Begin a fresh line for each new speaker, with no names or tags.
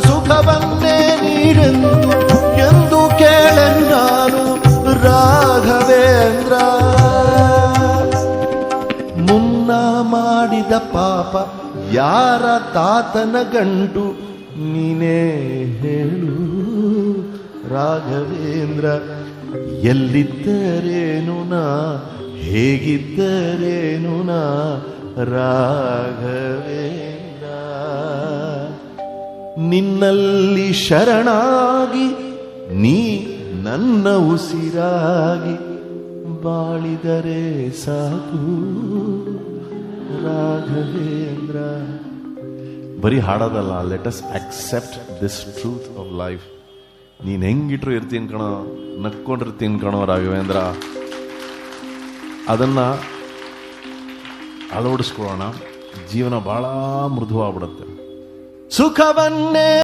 ಸುಖವನ್ನೇ ನೀಡೆಂದು ಎಂದು ಕೇಳೆಂದಾನು ರಾಘವೇಂದ್ರ. ಮುನ್ನ ಮಾಡಿದ ಪಾಪ ಯಾರ ತಾತನ ಗಂಟು ನೀನೇ ಹೇಳು ರಾಘವೇಂದ್ರ. ಎಲ್ಲಿದ್ದರೇನು ನಾ ಹೇಗಿದ್ದರೇನು ನಾ ರಾಘವೇಂದ್ರ. ನಿನ್ನಲ್ಲಿ ಶರಣಾಗಿ ನೀ ನನ್ನ ಉಸಿರಾಗಿ ಬಾಳಿದರೆ ಸಾಕು ರಾಘವೇಂದ್ರ. ಬರೀ ಹಾಡೋದಲ್ಲ, let us accept this truth of life. ನೀನ್ ಹೆಂಗಿಟ್ರು ಇರ್ತೀನಿ ಕಣೋ, ನಕ್ಕೊಂಡಿರ್ತೀನಿ ಕಣೋ ರಾಘವೇಂದ್ರ. ಅದನ್ನ ಅಳವಡಿಸ್ಕೊಳ್ಳೋಣ, ಜೀವನ ಬಹಳ ಮೃದುವಾಗ್ಬಿಡುತ್ತೆ. ಸುಖವನ್ನೇ